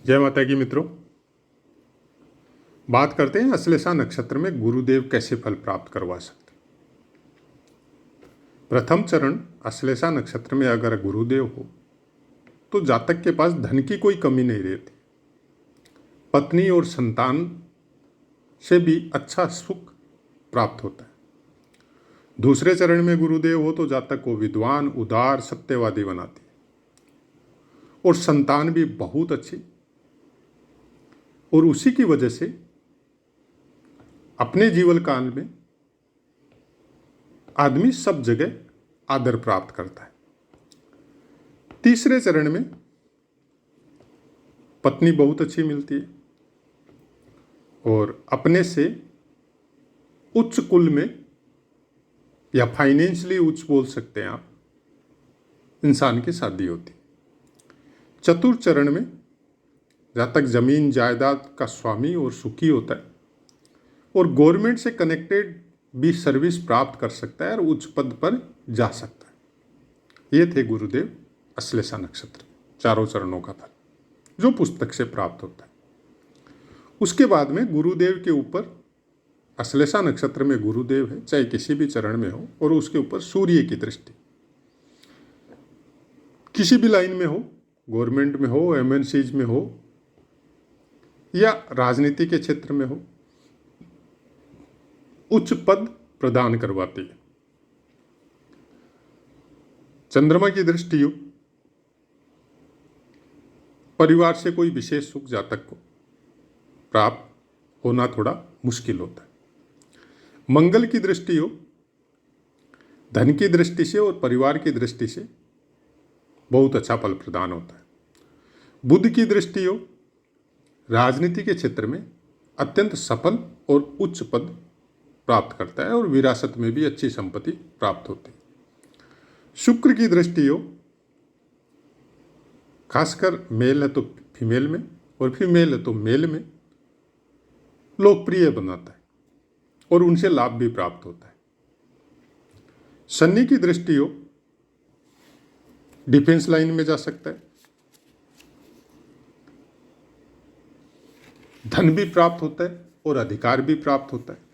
जय माता की मित्रों, बात करते हैं अश्लेषा नक्षत्र में गुरुदेव कैसे फल प्राप्त करवा सकते। प्रथम चरण अश्लेषा नक्षत्र में अगर गुरुदेव हो तो जातक के पास धन की कोई कमी नहीं रहती। पत्नी और संतान से भी अच्छा सुख प्राप्त होता है। दूसरे चरण में गुरुदेव हो तो जातक को विद्वान, उदार, सत्यवादी बनाती है और संतान भी बहुत अच्छी, और उसी की वजह से अपने जीवन काल में आदमी सब जगह आदर प्राप्त करता है। तीसरे चरण में पत्नी बहुत अच्छी मिलती है और अपने से उच्च कुल में या फाइनेंशियली उच्च बोल सकते हैं आप, इंसान की शादी होती है। चतुर्थ चरण में जातक जमीन जायदाद का स्वामी और सुखी होता है और गवर्नमेंट से कनेक्टेड भी सर्विस प्राप्त कर सकता है और उच्च पद पर जा सकता है। ये थे गुरुदेव अश्लेषा नक्षत्र चारों चरणों का फल जो पुस्तक से प्राप्त होता है। उसके बाद में गुरुदेव के ऊपर, अश्लेषा नक्षत्र में गुरुदेव है चाहे किसी भी चरण में हो, और उसके ऊपर सूर्य की दृष्टि किसी भी लाइन में हो, गवर्नमेंट में हो, एमएनसीज में हो या राजनीति के क्षेत्र में हो, उच्च पद प्रदान करवाती है। चंद्रमा की दृष्टि हो, परिवार से कोई विशेष सुख जातक को प्राप्त होना थोड़ा मुश्किल होता है। मंगल की दृष्टि हो, धन की दृष्टि से और परिवार की दृष्टि से बहुत अच्छा फल प्रदान होता है। बुध की दृष्टि हो, राजनीति के क्षेत्र में अत्यंत सफल और उच्च पद प्राप्त करता है और विरासत में भी अच्छी संपत्ति प्राप्त होती है। शुक्र की दृष्टि हो, खासकर मेल है तो फीमेल में और फीमेल है तो मेल में लोकप्रिय बनाता है और उनसे लाभ भी प्राप्त होता है। शनि की दृष्टि हो, डिफेंस लाइन में जा सकता है, धन भी प्राप्त होता है और अधिकार भी प्राप्त होता है।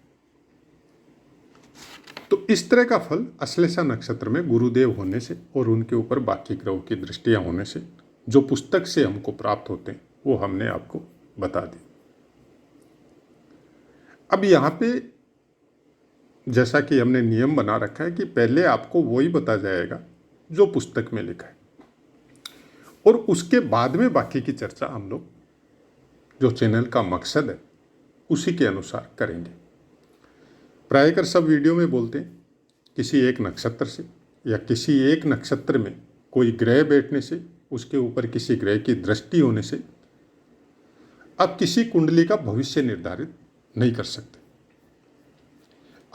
तो इस तरह का फल अश्लेषा नक्षत्र में गुरुदेव होने से और उनके ऊपर बाकी ग्रहों की दृष्टियां होने से जो पुस्तक से हमको प्राप्त होते हैं वो हमने आपको बता दी। अब यहाँ पे जैसा कि हमने नियम बना रखा है कि पहले आपको वही बता जाएगा जो पुस्तक में लिखा है और उसके बाद में बाकी की चर्चा हम लोग जो चैनल का मकसद है उसी के अनुसार करेंगे। प्रायकर सब वीडियो में बोलते हैं किसी एक नक्षत्र से या किसी एक नक्षत्र में कोई ग्रह बैठने से, उसके ऊपर किसी ग्रह की दृष्टि होने से आप किसी कुंडली का भविष्य निर्धारित नहीं कर सकते।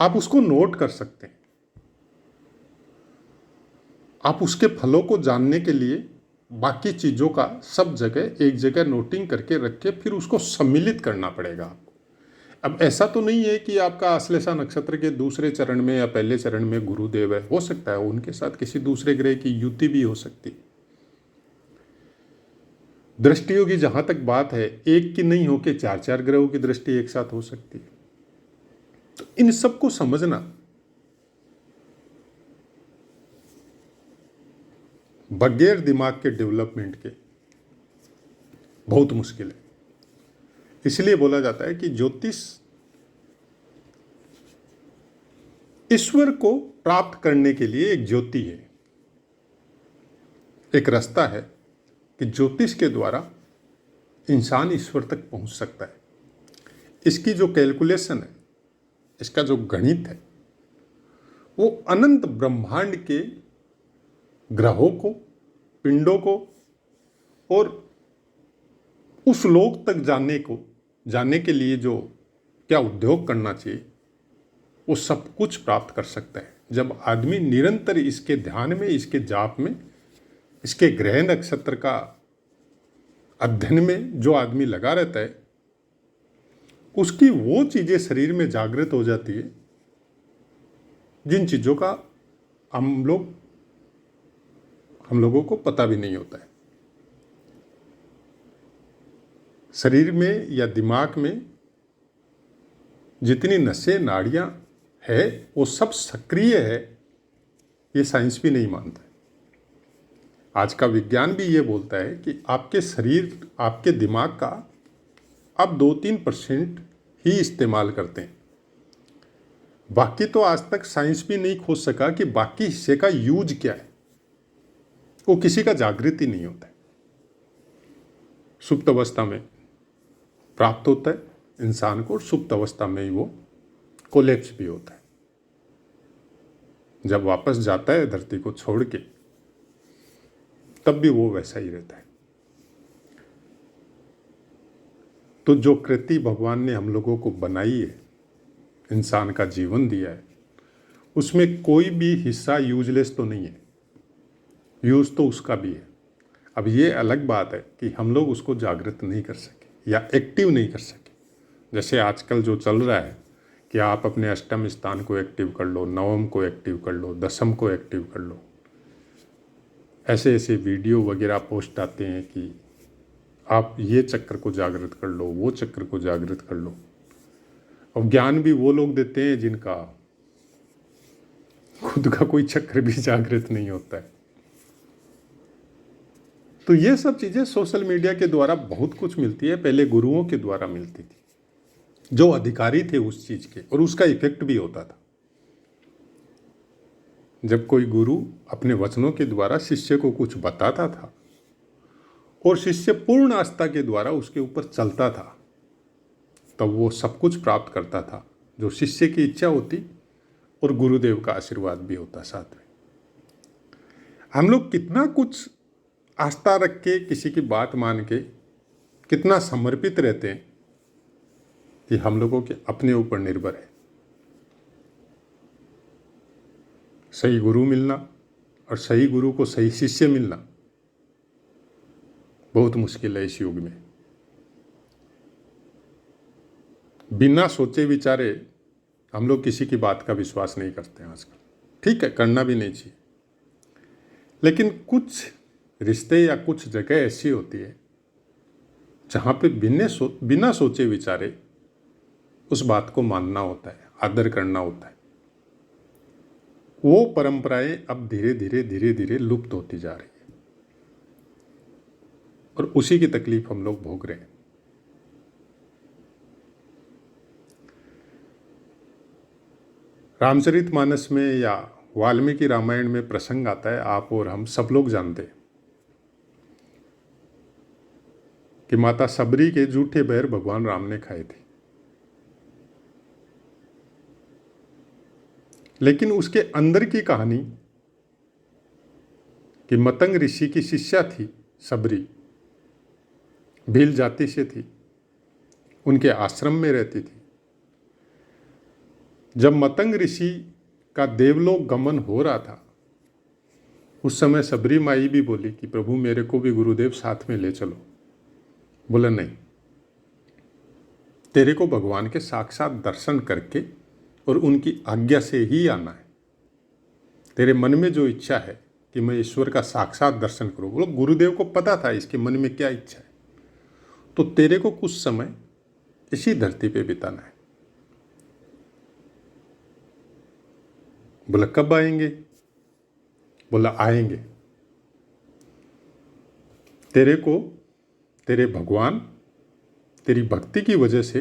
आप उसको नोट कर सकते हैं। आप उसके फलों को जानने के लिए बाकी चीज़ों का सब जगह एक जगह नोटिंग करके रख के फिर उसको सम्मिलित करना पड़ेगा आपको। अब ऐसा तो नहीं है कि आपका अश्लेषा नक्षत्र के दूसरे चरण में या पहले चरण में गुरुदेव है, हो सकता है उनके साथ किसी दूसरे ग्रह की युति भी हो सकती। दृष्टियों की जहां तक बात है, एक की नहीं होके चार चार ग्रहों की दृष्टि एक साथ हो सकती है। तो इन सबको समझना बगैर दिमाग के डेवलपमेंट के बहुत मुश्किल है। इसलिए बोला जाता है कि ज्योतिष ईश्वर को प्राप्त करने के लिए एक ज्योति है, एक रास्ता है कि ज्योतिष के द्वारा इंसान ईश्वर तक पहुंच सकता है। इसकी जो कैलकुलेशन है, इसका जो गणित है, वो अनंत ब्रह्मांड के ग्रहों को, पिंडों को और उस लोक तक जाने के लिए जो क्या उद्योग करना चाहिए वो सब कुछ प्राप्त कर सकता है जब आदमी निरंतर इसके ध्यान में, इसके जाप में, इसके ग्रह नक्षत्र का अध्ययन में जो आदमी लगा रहता है, उसकी वो चीजें शरीर में जागृत हो जाती है जिन चीजों का हम लोगों को पता भी नहीं होता है। शरीर में या दिमाग में जितनी नसें नाड़ियाँ है वो सब सक्रिय है, ये साइंस भी नहीं मानता है। आज का विज्ञान भी ये बोलता है कि आपके शरीर, आपके दिमाग का आप 2-3% ही इस्तेमाल करते हैं। बाकी तो आज तक साइंस भी नहीं खोज सका कि बाकी हिस्से का यूज क्या है। वो किसी का जागृत ही नहीं होता है। सुप्त अवस्था में प्राप्त होता है इंसान को, और सुप्त अवस्था में ही वो कोलैप्स भी होता है। जब वापस जाता है धरती को छोड़ के, तब भी वो वैसा ही रहता है। तो जो कृति भगवान ने हम लोगों को बनाई है, इंसान का जीवन दिया है, उसमें कोई भी हिस्सा यूजलेस तो नहीं है। यूज तो उसका भी है। अब ये अलग बात है कि हम लोग उसको जागृत नहीं कर सके या एक्टिव नहीं कर सके। जैसे आजकल जो चल रहा है कि आप अपने अष्टम स्थान को एक्टिव कर लो, नवम को एक्टिव कर लो, दसम को एक्टिव कर लो। ऐसे ऐसे वीडियो वगैरह पोस्ट आते हैं कि आप ये चक्र को जागृत कर लो, वो चक्र को जागृत कर लो। और ज्ञान भी वो लोग देते हैं जिनका खुद का कोई चक्र भी जागृत नहीं होता है। तो ये सब चीज़ें सोशल मीडिया के द्वारा बहुत कुछ मिलती है, पहले गुरुओं के द्वारा मिलती थी जो अधिकारी थे उस चीज़ के, और उसका इफेक्ट भी होता था। जब कोई गुरु अपने वचनों के द्वारा शिष्य को कुछ बताता था और शिष्य पूर्ण आस्था के द्वारा उसके ऊपर चलता था, तब वो सब कुछ प्राप्त करता था जो शिष्य की इच्छा होती, और गुरुदेव का आशीर्वाद भी होता साथ में। हम लोग कितना कुछ आस्था रख के, किसी की बात मान के कितना समर्पित रहते हैं, ये हम लोगों के अपने ऊपर निर्भर है। सही गुरु मिलना और सही गुरु को सही शिष्य मिलना बहुत मुश्किल है इस युग में। बिना सोचे विचारे हम लोग किसी की बात का विश्वास नहीं करते हैं आजकल। ठीक है, करना भी नहीं चाहिए, लेकिन कुछ रिश्ते या कुछ जगह ऐसी होती है जहाँ पे बिना सोचे विचारे उस बात को मानना होता है, आदर करना होता है। वो परंपराएं अब धीरे धीरे लुप्त होती जा रही है, और उसी की तकलीफ हम लोग भोग रहे हैं। रामचरितमानस में या वाल्मीकि रामायण में प्रसंग आता है, आप और हम सब लोग जानते हैं कि माता सबरी के जूठे बैर भगवान राम ने खाए थे। लेकिन उसके अंदर की कहानी कि मतंग ऋषि की शिष्या थी सबरी, भील जाति से थी, उनके आश्रम में रहती थी। जब मतंग ऋषि का देवलोक गमन हो रहा था, उस समय सबरी माई भी बोली कि प्रभु मेरे को भी गुरुदेव साथ में ले चलो। बोला नहीं, तेरे को भगवान के साक्षात दर्शन करके और उनकी आज्ञा से ही आना है। तेरे मन में जो इच्छा है कि मैं ईश्वर का साक्षात दर्शन करूं, बोलो गुरुदेव को पता था इसके मन में क्या इच्छा है, तो तेरे को कुछ समय इसी धरती पे बिताना है। बोला कब आएंगे? बोला आएंगे। तेरे को तेरे भगवान तेरी भक्ति की वजह से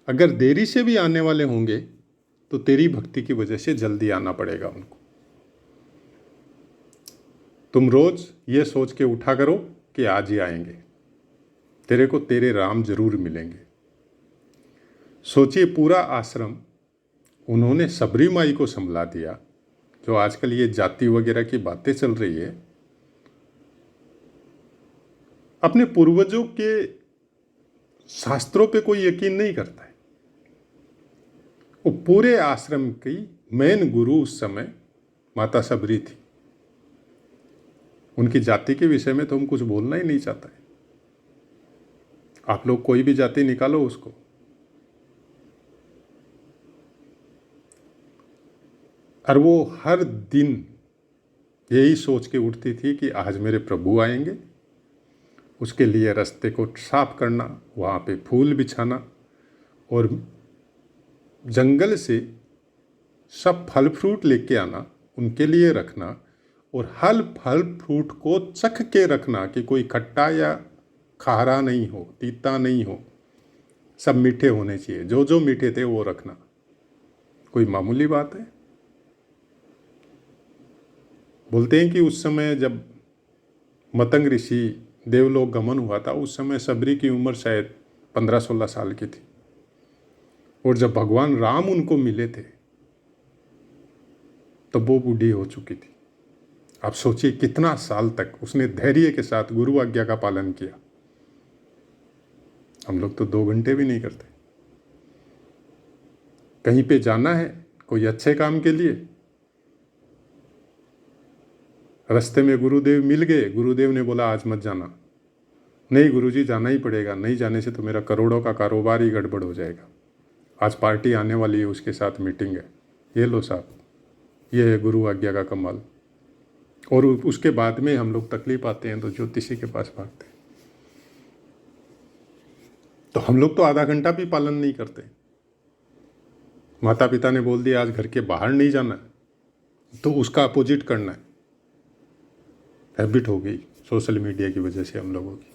अगर देरी से भी आने वाले होंगे तो तेरी भक्ति की वजह से जल्दी आना पड़ेगा उनको। तुम रोज ये सोच के उठा करो कि आज ही आएंगे, तेरे को तेरे राम जरूर मिलेंगे। सोचिए, पूरा आश्रम उन्होंने सबरी माई को संभला दिया। जो आजकल ये जाति वगैरह की बातें चल रही है, अपने पूर्वजों के शास्त्रों पे कोई यकीन नहीं करता है। वो पूरे आश्रम की मेन गुरु उस समय माता सबरी थी। उनकी जाति के विषय में तो हम कुछ बोलना ही नहीं चाहता है। आप लोग कोई भी जाति निकालो उसको, और वो हर दिन यही सोच के उठती थी कि आज मेरे प्रभु आएंगे उसके लिए रास्ते को साफ करना, वहाँ पे फूल बिछाना और जंगल से सब फल फ्रूट लेके आना, उनके लिए रखना और हर फल फ्रूट को चख के रखना कि कोई खट्टा या खारा नहीं हो, तीता नहीं हो, सब मीठे होने चाहिए। जो जो मीठे थे वो रखना। कोई मामूली बात है? बोलते हैं कि उस समय जब मतंग ऋषि देवलोक गमन हुआ था, उस समय सबरी की उम्र शायद 15-16 साल की थी और जब भगवान राम उनको मिले थे तो वो बूढ़ी हो चुकी थी। आप सोचिए कितना साल तक उसने धैर्य के साथ गुरु आज्ञा का पालन किया। हम लोग तो 2 घंटे भी नहीं करते। कहीं पे जाना है कोई अच्छे काम के लिए, रास्ते में गुरुदेव मिल गए, गुरुदेव ने बोला आज मत जाना। नहीं गुरुजी जाना ही पड़ेगा, नहीं जाने से तो मेरा करोड़ों का कारोबार ही गड़बड़ हो जाएगा। आज पार्टी आने वाली है, उसके साथ मीटिंग है। ये लो साहब, ये है गुरु आज्ञा का कमाल। और उसके बाद में हम लोग तकलीफ आते हैं तो ज्योतिषी के पास भागते हैं। तो हम लोग तो आधा घंटा भी पालन नहीं करते। माता पिता ने बोल दिया आज घर के बाहर नहीं जाना है, तो उसका अपोजिट करना है। हैबिट हो गई सोशल मीडिया की वजह से हम लोगों की।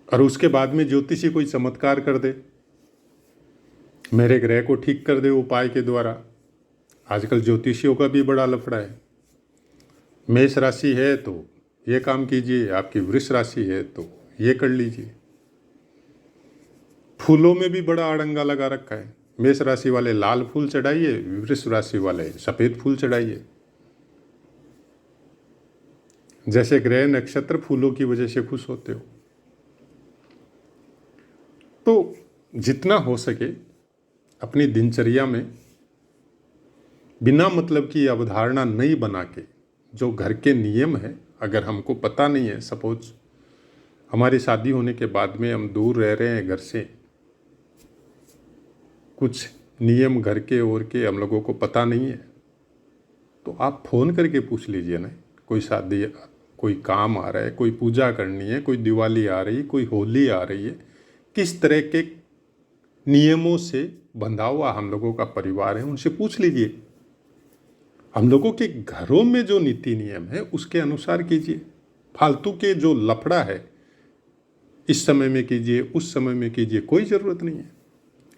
और उसके बाद में ज्योतिषी कोई चमत्कार कर दे, मेरे ग्रह को ठीक कर दे उपाय के द्वारा। आजकल ज्योतिषियों का भी बड़ा लफड़ा है। मेष राशि है तो ये काम कीजिए, आपकी वृष राशि है तो ये कर लीजिए। फूलों में भी बड़ा अड़ंगा लगा रखा है। मेष राशि वाले लाल फूल चढ़ाइए, वृष राशि वाले सफ़ेद फूल चढ़ाइए। जैसे ग्रह नक्षत्र फूलों की वजह से खुश होते हो। तो जितना हो सके अपनी दिनचर्या में बिना मतलब की अवधारणा नहीं बना के, जो घर के नियम है, अगर हमको पता नहीं है, सपोज हमारी शादी होने के बाद में हम दूर रह रहे हैं घर से, कुछ नियम घर के और के हम लोगों को पता नहीं है, तो आप फ़ोन करके पूछ लीजिए ना। कोई शादी, कोई काम आ रहा है, कोई पूजा करनी है, कोई दिवाली आ रही है, कोई होली आ रही है, किस तरह के नियमों से बंधा हुआ हम लोगों का परिवार है, उनसे पूछ लीजिए। हम लोगों के घरों में जो नीति नियम है उसके अनुसार कीजिए। फालतू के जो लफड़ा है, इस समय में कीजिए, उस समय में कीजिए, कोई ज़रूरत नहीं है।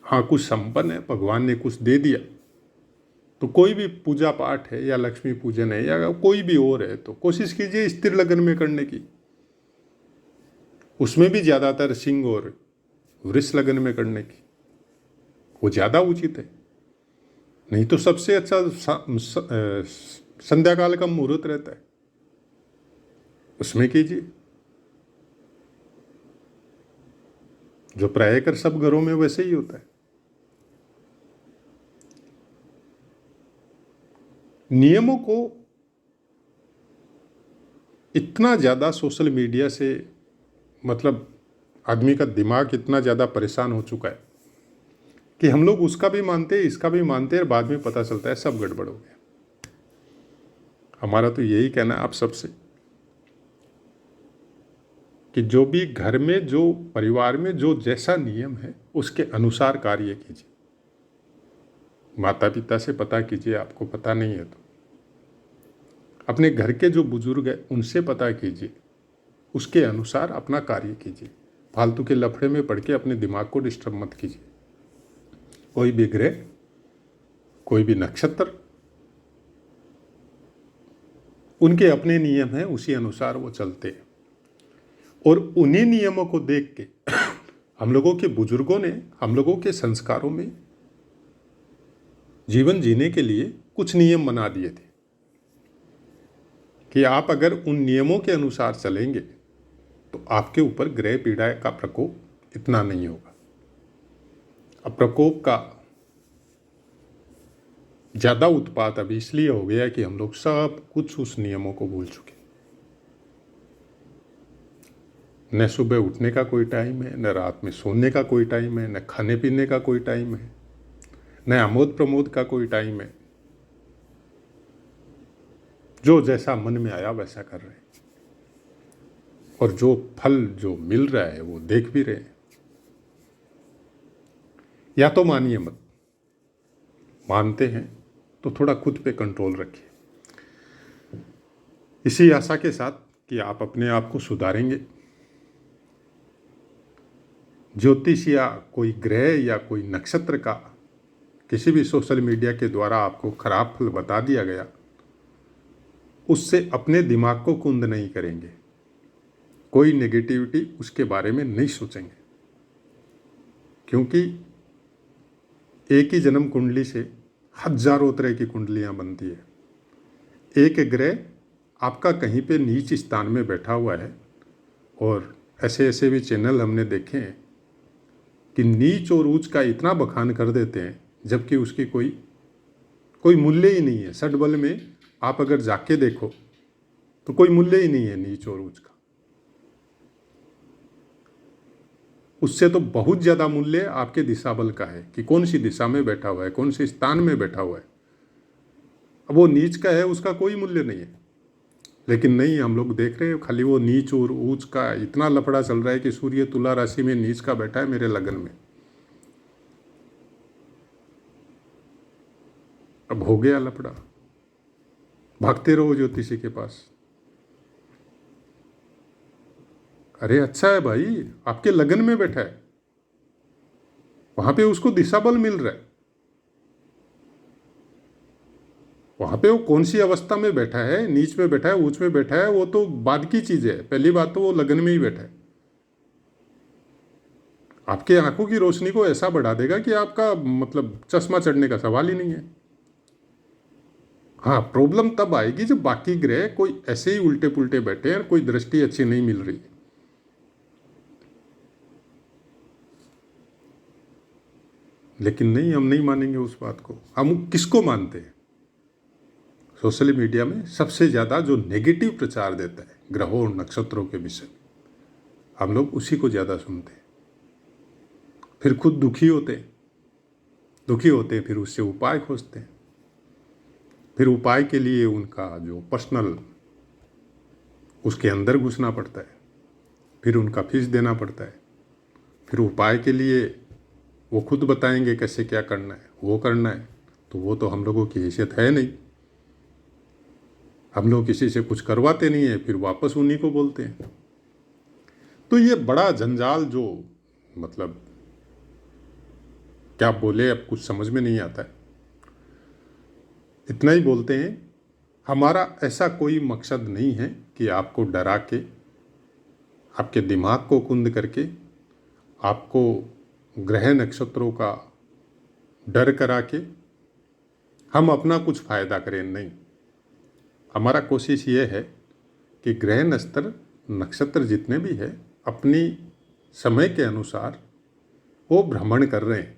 हाँ, कुछ संपन्न है, भगवान ने कुछ दे दिया, तो कोई भी पूजा पाठ है या लक्ष्मी पूजन है या कोई भी और है, तो कोशिश कीजिए स्थिर लगन में करने की। उसमें भी ज़्यादातर सिंह और वृष लगन में करने की, वो ज़्यादा उचित है। नहीं तो सबसे अच्छा संध्या काल का मुहूर्त रहता है, उसमें कीजिए। जो प्रायकर सब घरों में वैसे ही होता है। नियमों को इतना ज़्यादा सोशल मीडिया से, मतलब आदमी का दिमाग इतना ज़्यादा परेशान हो चुका है कि हम लोग उसका भी मानते हैं, इसका भी मानते हैं, और बाद में पता चलता है सब गड़बड़ हो गया। हमारा तो यही कहना है आप सबसे कि जो भी घर में, जो परिवार में जो जैसा नियम है उसके अनुसार कार्य कीजिए। माता पिता से पता कीजिए, आपको पता नहीं है तो अपने घर के जो बुजुर्ग हैं उनसे पता कीजिए, उसके अनुसार अपना कार्य कीजिए। फालतू के लफड़े में पड़ के अपने दिमाग को डिस्टर्ब मत कीजिए। कोई भी ग्रह, कोई भी नक्षत्र, उनके अपने नियम हैं, उसी अनुसार वो चलते हैं। और उन्हीं नियमों को देख के हम लोगों के बुजुर्गों ने हम लोगों के संस्कारों में जीवन जीने के लिए कुछ नियम बना दिए थे कि आप अगर उन नियमों के अनुसार चलेंगे तो आपके ऊपर ग्रह पीड़ा का प्रकोप इतना नहीं होगा। अब प्रकोप का ज़्यादा उत्पात अभी इसलिए हो गया कि हम लोग सब कुछ उस नियमों को भूल चुके। न सुबह उठने का कोई टाइम है, न रात में सोने का कोई टाइम है, न खाने पीने का कोई टाइम है, न आमोद प्रमोद का कोई टाइम है। जो जैसा मन में आया वैसा कर रहे हैं। और जो फल जो मिल रहा है वो देख भी रहे हैं। या तो मानिए मत, मानते हैं तो थोड़ा खुद पे कंट्रोल रखिए, इसी आशा के साथ कि आप अपने आप को सुधारेंगे। ज्योतिष या कोई ग्रह या कोई नक्षत्र का किसी भी सोशल मीडिया के द्वारा आपको खराब फल बता दिया गया, उससे अपने दिमाग को कुंद नहीं करेंगे, कोई नेगेटिविटी उसके बारे में नहीं सोचेंगे, क्योंकि एक ही जन्म कुंडली से हजारों तरह की कुंडलियां बनती है। एक ग्रह आपका कहीं पे नीच स्थान में बैठा हुआ है, और ऐसे ऐसे भी चैनल हमने देखे हैं कि नीच और ऊंच का इतना बखान कर देते हैं जबकि उसकी कोई मूल्य ही नहीं है। सटबल में आप अगर जाके देखो तो कोई मूल्य ही नहीं है नीच और ऊंच का। उससे तो बहुत ज़्यादा मूल्य आपके दिशा बल का है कि कौन सी दिशा में बैठा हुआ है, कौन से स्थान में बैठा हुआ है। अब वो नीच का है, उसका कोई मूल्य नहीं है। लेकिन नहीं, हम लोग देख रहे हैं खाली वो नीच और ऊंच का इतना लफड़ा चल रहा है कि सूर्य तुला राशि में नीच का बैठा है मेरे लगन में। अब हो गया लफड़ा, भागते रहो ज्योतिषी के पास। अरे अच्छा है भाई, आपके लगन में बैठा है, वहां पे उसको दिशा बल मिल रहा है। वहां पे वो कौन सी अवस्था में बैठा है, नीच में बैठा है, ऊंच में बैठा है, वो तो बाद की चीज है। पहली बात तो वो लगन में ही बैठा है। आपके आंखों की रोशनी को ऐसा बढ़ा देगा कि आपका मतलब चश्मा चढ़ने का सवाल ही नहीं है। हाँ, प्रॉब्लम तब आएगी जब बाकी ग्रह कोई ऐसे ही उल्टे पुल्टे बैठे हैं, कोई दृष्टि अच्छी नहीं मिल रही। लेकिन नहीं, हम नहीं मानेंगे उस बात को। हम किसको मानते हैं? सोशल मीडिया में सबसे ज़्यादा जो नेगेटिव प्रचार देता है ग्रहों और नक्षत्रों के विषय में, हम लोग उसी को ज़्यादा सुनते हैं। फिर खुद दुखी होते हैं, फिर उससे उपाय खोजते हैं। फिर उपाय के लिए उनका जो पर्सनल, उसके अंदर घुसना पड़ता है, फिर उनका फीस देना पड़ता है। फिर उपाय के लिए वो खुद बताएंगे कैसे क्या करना है, वो करना है। तो वो तो हम लोगों की हैसियत है नहीं, हम लोग किसी से कुछ करवाते नहीं है, फिर वापस उन्हीं को बोलते हैं। तो ये बड़ा जंजाल, जो मतलब क्या बोले अब कुछ समझ में नहीं आता है। इतना ही बोलते हैं, हमारा ऐसा कोई मकसद नहीं है कि आपको डरा के, आपके दिमाग को कुंद करके, आपको ग्रह नक्षत्रों का डर करा के हम अपना कुछ फायदा करें। नहीं, हमारा कोशिश ये है कि ग्रह नक्षत्र जितने भी है अपनी समय के अनुसार वो भ्रमण कर रहे हैं।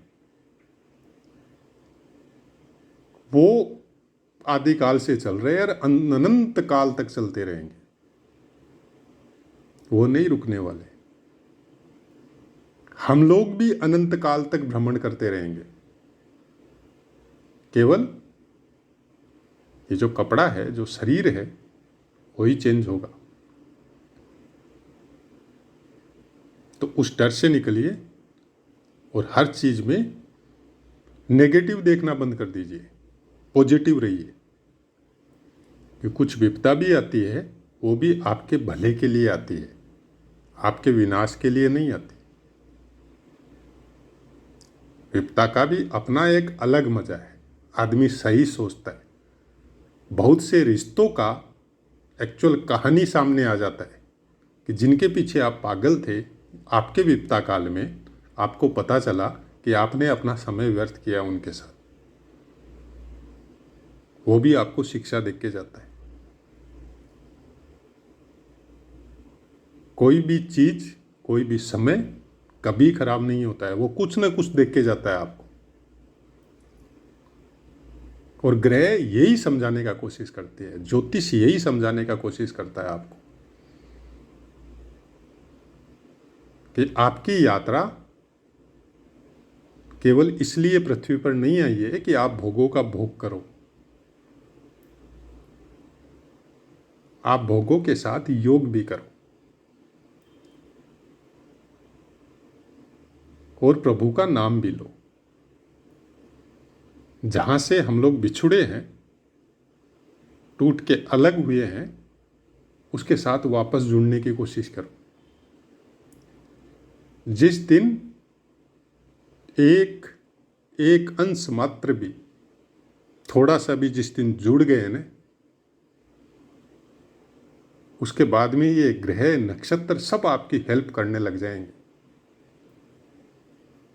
वो आदिकाल से चल रहे हैं और अनंत काल तक चलते रहेंगे, वो नहीं रुकने वाले। हम लोग भी अनंत काल तक भ्रमण करते रहेंगे। केवल ये जो कपड़ा है, जो शरीर है, वही चेंज होगा। तो उस डर से निकलिए और हर चीज में नेगेटिव देखना बंद कर दीजिए, पॉजिटिव रहिए। कि कुछ विपदा भी आती है, वो भी आपके भले के लिए आती है, आपके विनाश के लिए नहीं आती। विपदा का भी अपना एक अलग मजा है, आदमी सही सोचता है। बहुत से रिश्तों का एक्चुअल कहानी सामने आ जाता है कि जिनके पीछे आप पागल थे, आपके विपदा काल में आपको पता चला कि आपने अपना समय व्यर्थ किया उनके साथ। वो भी आपको शिक्षा देके के जाता है। कोई भी चीज, कोई भी समय कभी खराब नहीं होता है, वो कुछ ना कुछ देख के जाता है आपको। और ग्रह यही समझाने का कोशिश करते हैं, ज्योतिष यही समझाने का कोशिश करता है आपको कि आपकी यात्रा केवल इसलिए पृथ्वी पर नहीं आई है कि आप भोगों का भोग करो। आप भोगों के साथ योग भी करो। और प्रभु का नाम भी लो। जहाँ से हम लोग बिछुड़े हैं, टूट के अलग हुए हैं, उसके साथ वापस जुड़ने की कोशिश करो। जिस दिन एक अंश मात्र भी, थोड़ा सा भी जिस दिन जुड़ गए ना, उसके बाद में ये ग्रह नक्षत्र सब आपकी हेल्प करने लग जाएंगे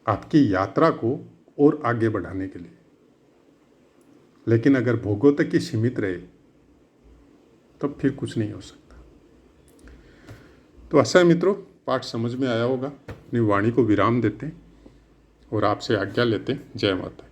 आपकी यात्रा को और आगे बढ़ाने के लिए। लेकिन अगर भोगों तक ही सीमित रहे तब फिर कुछ नहीं हो सकता। तो ऐसा है मित्रों, पाठ समझ में आया होगा। अपनी वाणी को विराम देते हैं और आपसे आज्ञा लेते हैं। जय माता।